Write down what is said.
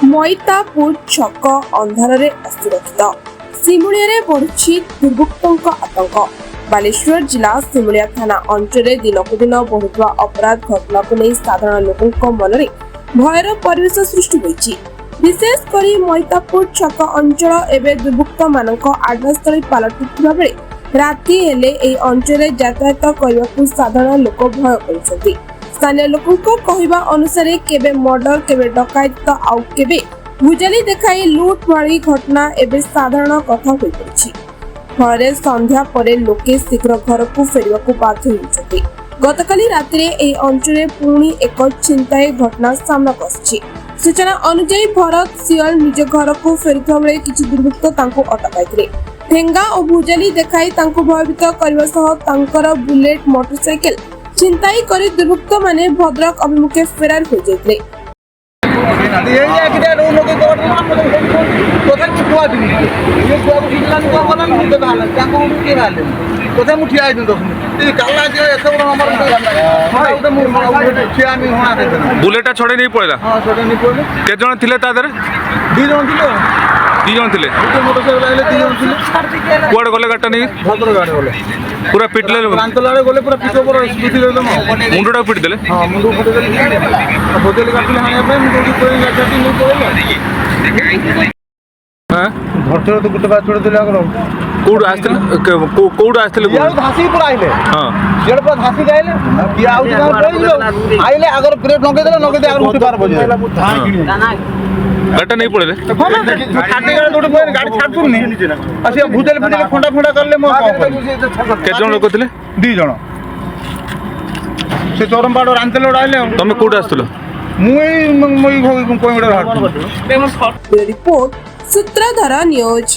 ମଇତାପୁର ଛକ ଅନ୍ଧାରରେ ଅସୁରକ୍ଷିତ। ସିମୁଳିଆରେ ବଢୁଛି ଦୁର୍ବୃତ୍ତଙ୍କ ଆତଙ୍କ। ବାଲେଶ୍ୱର ଜିଲ୍ଲା ସିମୁଳିଆ ଥାନା ଅଞ୍ଚଳରେ ଦିନକୁ ଦିନ ବଢୁଥିବା ଅପରାଧ ଘଟଣାକୁ ନେଇ ସାଧାରଣ ଲୋକଙ୍କ ମନରେ ଭୟର ପରିବେଶ ସୃଷ୍ଟି ହୋଇଛି। ବିଶେଷ କରି ମଇତାପୁର ଛକ ଅଞ୍ଚଳ ଏବେ ଦୁର୍ବୃତ୍ତମାନଙ୍କ ଆଡ୍ଡାସ୍ଥଳୀ ପାଲଟିଥିବା ବେଳେ ରାତି ହେଲେ ଏହି ଅଞ୍ଚଳରେ ଯାତାୟାତ କରିବାକୁ ସାଧାରଣ ଲୋକ ଭୟ କରୁଛନ୍ତି। ସ୍ଥାନୀୟ ଲୋକଙ୍କ କହିବା ଅନୁସାରେ କେବେ ମର୍ଡର, କେବେ ଡକାୟତ ତ ଆଉ କେବେ ଭୁଜାଲି ଦେଖାଇ ଲୁଟ୍ ଭଳି ଘଟଣା ଏବେ ସାଧାରଣ କଥା ହୋଇପଡ଼ିଛି। ଫଳରେ ସନ୍ଧ୍ୟା ପରେ ଲୋକେ ଶୀଘ୍ର ଘରକୁ ଫେରିବାକୁ ବାଧ୍ୟ ହେଉଛନ୍ତି। ଗତକାଲି ରାତିରେ ଏହି ଅଞ୍ଚଳରେ ପୁଣି ଏକ ଛିନତାଇ ଘଟଣା ସାମ୍ନାକୁ ଆସିଛି। ସୂଚନା ଅନୁଯାୟୀ ଭରତ ସିଅଲ ନିଜ ଘରକୁ ଫେରୁଥିବା ବେଳେ କିଛି ଦୁର୍ବୃତ୍ତ ତାଙ୍କୁ ଅଟକାଇଥିଲେ। ଠେଙ୍ଗା ଓ ଭୁଜାଲି ଦେଖାଇ ତାଙ୍କୁ ଭୟଭୀତ କରିବା ସହ ତାଙ୍କର ବୁଲେଟ୍ ମୋଟରସାଇକେଲ ଛିନତାଇ କରି ଦୁର୍ବୃତ୍ତମାନେ ଭଦ୍ରକ ଅଭିମୁଖେ ଫେରାର ହୋଇଯାଇଥିଲେ। ବୁଲେଟା ଛଡେଇ ନେଇ ପଳେଇଲା। କେତେ ଜଣ ଥିଲେ ତା ଦେହରେ? ଦି ଜଣ ଥିଲେ। କୁଆଡେ ଗଲେ ଗାଡିଟା ନେଇ? ପୁରା ପିଟିଲେ, ମୁଣ୍ଡଟା ପିଟି ଦେଲେ। କୋଉଠୁ ଆସିଥିଲେ? ଧାସି ପୁରା ଆଇଲେ ପୁରା ଧାସି ଆଇଲେ କିଏ ଆଉଚି ଆଇଲେ ଆଗର ବ୍ରେକ୍ ଲଗେଇଦେଲେ ଆଗରୁ ଉଠି ପାର ବଜେଇଲେ ଗାଡିଟା ନେଇ ପଳେଇଲେ। ଗାଡି ଛାଡୁନି ଆଉ ସେ ଭୁଜାଲି ଖଣ୍ଡା କଲେ କେତେ ଜଣ ଲୋକ ଥିଲେ? 2 ଜଣ। ସେ ଚରମପାଡ଼ ରାନ୍ତେଲ ଆଇଲେ। ତମେ କୋଉଠୁ ଆସିଥିଲ? ମୁଁ ଏଇ ରିପୋର୍ଟ ସୂତ୍ରଧର ନ୍ୟୁଜ।